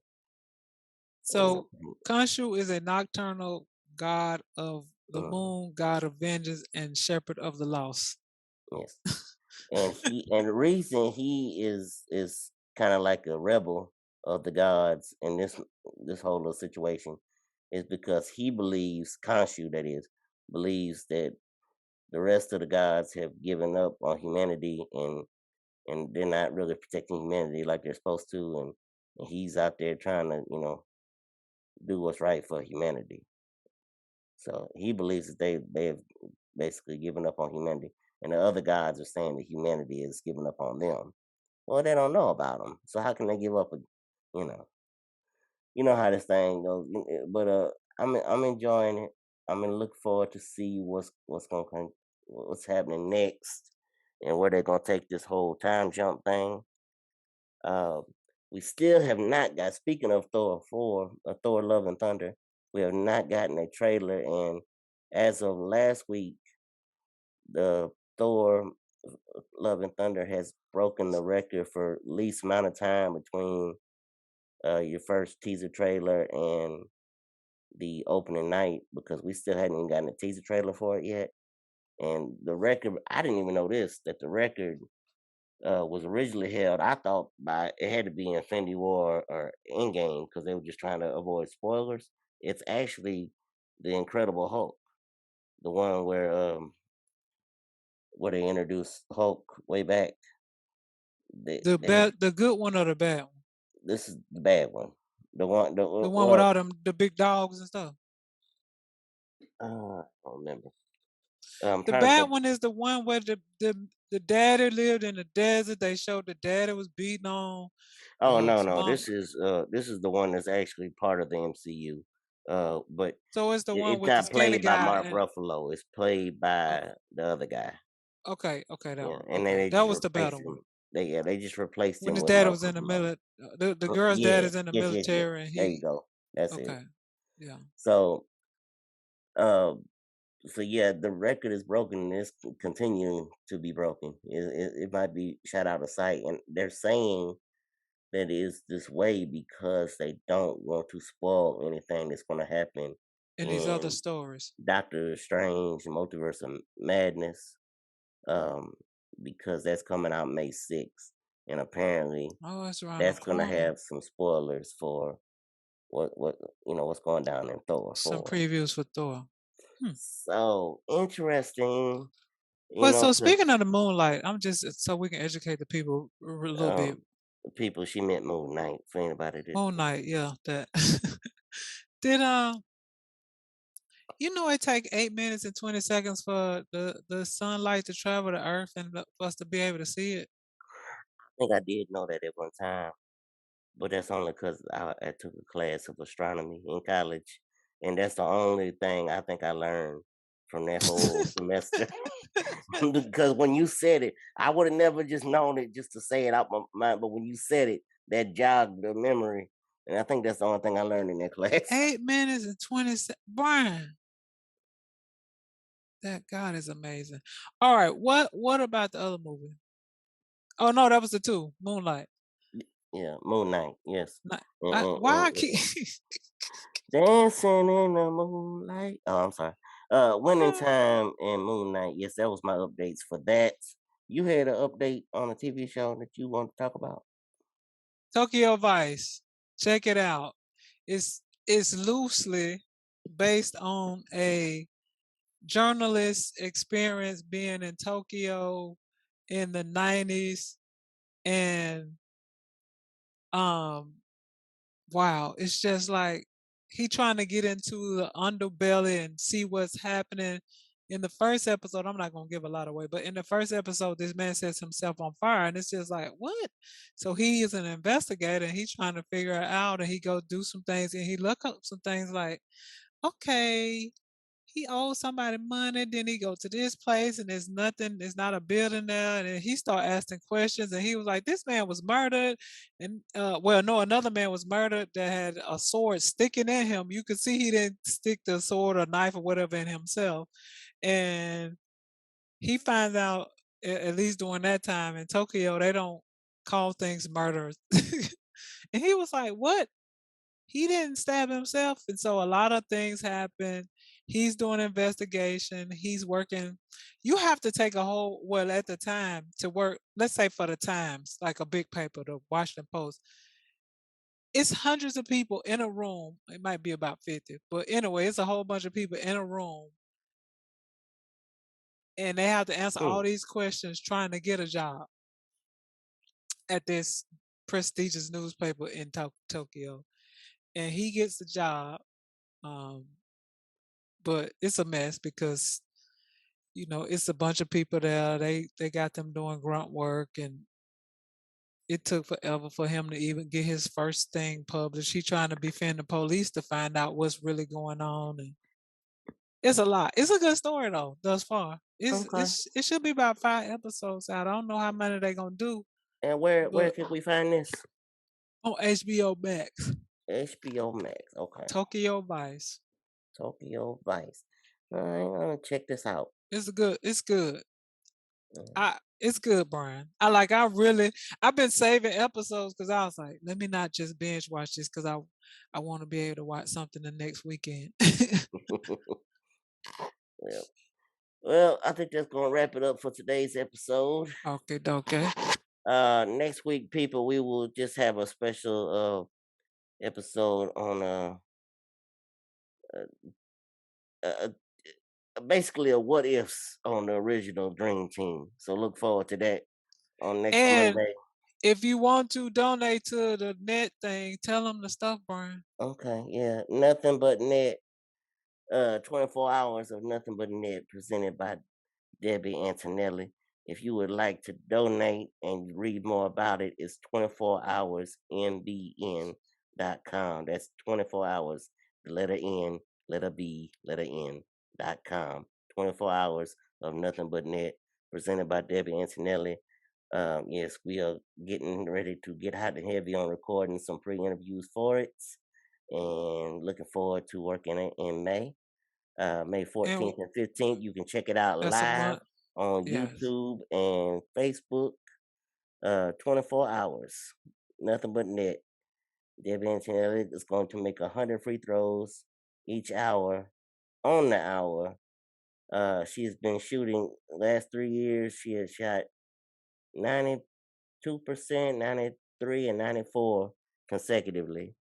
So Khonshu is a nocturnal god of the Mhm, moon, god of vengeance, and shepherd of the lost. yes. And the reason he is kind of like a rebel of the gods in this whole little situation is because he believes Khonshu, that is, believes that the rest of the gods have given up on humanity and they're not really protecting humanity like they're supposed to, and he's out there trying to do what's right for humanity. So he believes that they have basically given up on humanity, and the other gods are saying that humanity is giving up on them. Well, they don't know about them, so how can they give up? You know, you know how this thing goes. But I'm enjoying it. I'm gonna look forward to see what's happening next, and where they're gonna take this whole time jump thing. Uh, we still have not got. Speaking of Thor 4, Thor: Love and Thunder, we have not gotten a trailer, and as of last week, the Thor: Love and Thunder has broken the record for least amount of time between your first teaser trailer and the opening night because we still hadn't even gotten a teaser trailer for it yet. And the record, I didn't even know this, that the record was originally held, I thought by it had to be Infinity War or Endgame because they were just trying to avoid spoilers. It's actually the Incredible Hulk, the one where they introduced Hulk way back. They The good one or the bad one? this is the bad one. The one the The one with well all them the big dogs and stuff. I don't remember. I'm The trying to bad think. one is the one where the daddy lived in the desert. They showed the daddy was beating on Oh no, no, Monk. this is the one that's actually part of the MCU. But So it's the one it's with the not skinny played by guy Mark and Ruffalo. It's played okay, by the other guy. okay, that Yeah, one. and then Okay, they that just was the better replaced one. him. They just replaced When him his with daddy Mark was in the Ruffalo. the girl's dad Yeah, is in the yes. military and There you he go. That's it. okay, yeah. So, uh, so yeah, the record is broken and it's continuing to be broken. It might be shot out of sight, and they're saying that is this way because they don't want to spoil anything that's going to happen in these other in stories. Doctor Strange Multiverse of Madness, um, because that's coming out May 6th, and apparently Oh, it's around the that's going to corner. have some spoilers for what what's going down in Thor Some 4. previews for Thor. So interesting, Well, so because speaking of the Moonlight, I'm just so we can educate the people a little bit. people, she meant MoonKnight for anybody that MoonKnight, yeah, that. Did you know it take 8 minutes and 20 seconds for the sunlight to travel to Earth and for us to be able to see it? I think I did know that at one time. But that's only because I took a class of astronomy in college, and that's the only thing I think I learned from that whole semester. Because when you said it, I would have never just known it just to say it out my mind. But when you said it, that jogged the memory, and I think that's the only thing I learned in that class. 8 minutes and 20 seconds. Brian, that God is amazing. All right, what about the other movie? Oh no, that was the two, Moonlight. Yeah, MoonKnight. Yes. Why I keep Dancing in the moonlight. Oh, I'm sorry. Winning Time and MoonKnight. Yes, that was my updates for that. You had an update on a TV show that you want to talk about? Tokyo Vice. Check it out. It's loosely based on a journalist experience being in Tokyo in the 90s, and um wow, it's just like he trying to get into the underbelly and see what's happening. In the first episode, I'm not gonna give a lot away, but in the first episode, this man sets himself on fire, and it's just like, what? So he is an investigator, and he's trying to figure it out, and he go do some things, and he look up some things like, okay, he owes somebody money. Then he go to this place and there's nothing, there's not a building there. And then he start asking questions and he was like, this man was murdered. And well, no, another man was murdered that had a sword sticking in him. You could see he didn't stick the sword or knife or whatever in himself. And he finds out, at least during that time in Tokyo, they don't call things murder. And he was like, what? He didn't stab himself, and so a lot of things happen. He's doing investigation. He's working. You have to take a whole, well, at the time to work. Let's say for the Times, like a big paper, the Washington Post. It's hundreds of people in a room. It might be about 50, but anyway, it's a whole bunch of people in a room, and they have to answer all these questions trying to get a job at this prestigious newspaper in Tokyo. And he gets the job. Um, but it's a mess because it's a bunch of people there. They got them doing grunt work, and it took forever for him to even get his first thing published. He trying to defend the police to find out what's really going on, and it's a lot. It's a good story though, thus far. Okay. It should be about 5 episodes out. I don't know how many they gonna do, And where but can we find this? on HBO Max, HBO Max. Okay. Tokyo Vice. Tokyo Vice. I'm gonna check this out. It's good. It's good. Mm. It's good, Brian. I've been saving episodes because I was like, let me not just binge watch this because I want to be able to watch something the next weekend. Yeah. Well, I think that's gonna wrap it up for today's episode. Okay. Next week, people, we will just have a special episode on uh, basically a what ifs on the original Dream Team. So look forward to that on next And Monday. if you want to donate to the net thing, tell them the stuff, Brian. Okay, yeah, nothing but net. 24 hours of nothing but net presented by Debbie Antonelli. If you would like to donate and read more about it, it's 24hoursmbn.com. That's 24 hours, the letter N, letter B, letter N.com. 24 hours of nothing but net presented by Debbie Antonelli. Yes, we are getting ready to get hot and heavy on recording some pre-interviews for it, and looking forward to working it in May. May 14th and 15th. You can check it out That's a live month. on Yes. YouTube and Facebook. 24 hours. nothing but net. Debbie Antonelli is going to make 100 free throws each hour on the hour. She's been shooting last 3 years. She has shot 92%, 93, and 94 consecutively.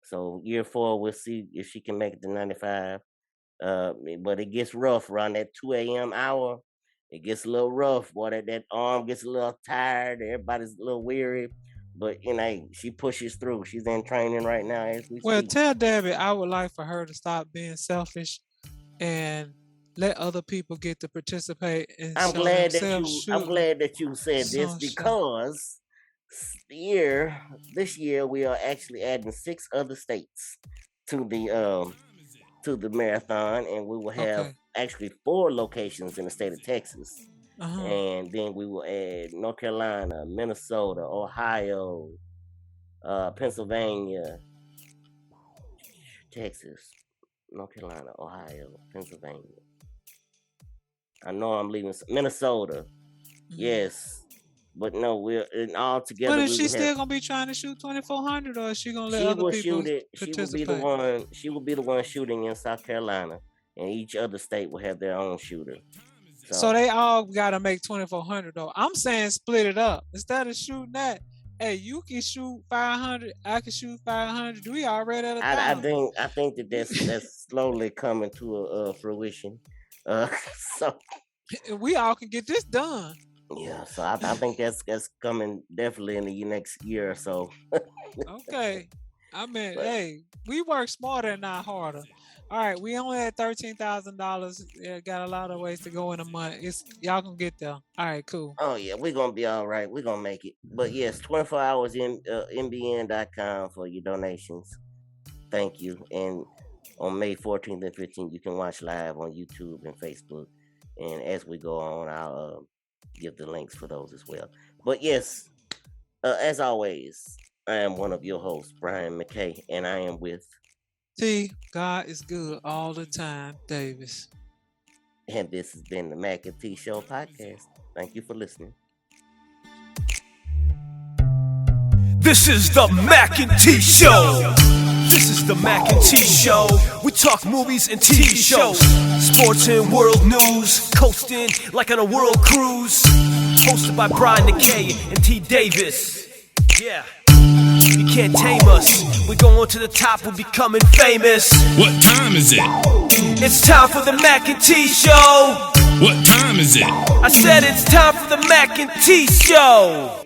So year 4, we'll see if she can make it to 95. But it gets rough around that 2 a.m. hour. It gets a little rough. Boy, that arm gets a little tired. Everybody's a little weary. But, she pushes through. She's in training right now as we Well, speak. tell Debbie I would like for her to stop being selfish and let other people get to participate and I'm show glad themselves that you said this some because this year we are actually adding 6 other states to the marathon, and we will have actually 4 locations in the state of Texas. And then we will add North Carolina, Minnesota, Ohio, Pennsylvania, Texas, North Carolina, Ohio, Pennsylvania. I know I'm leaving Minnesota. Yes. But no, we're all together. But is she still gonna be trying to shoot 2,400, or is she gonna let other people participate? She will be the one shooting in South Carolina, and each other state will have their own shooter. So they all gotta make 2,400 though. I'm saying split it up instead of shooting that. Hey, you can shoot 500. I can shoot 500. We already at 1,000. I think that's slowly coming to fruition. So we all can get this done. Yeah, so I think that's coming definitely in the next year or so. Okay. I mean, hey, we work smarter and not harder. All right, we only had $13,000. Yeah, got a lot of ways to go in a month. Y'all can get there. All right, cool. Oh yeah, we're gonna be all right. We're gonna make it. But yes, 24 hours in mbn.com for your donations. Thank you. And on May 14th and 15th, you can watch live on YouTube and Facebook. And as we go on, I'll give the links for those as well. But yes, as always, I am one of your hosts, Brian Mackay, and I am with T. God is good all the time, Davis. And this has been the Mac and T Show podcast. Thank you for listening. This is the Mac and T Show. This is the Mac and T Show. We talk movies and TV shows, sports and world news, coasting like on a world cruise. Hosted by Brian Mackay and T Davis. Yeah. You can't tame us. We're going to the top, we're becoming famous. What time is it? It's time for the Mac and T Show. What time is it? I said it's time for the Mac and T Show.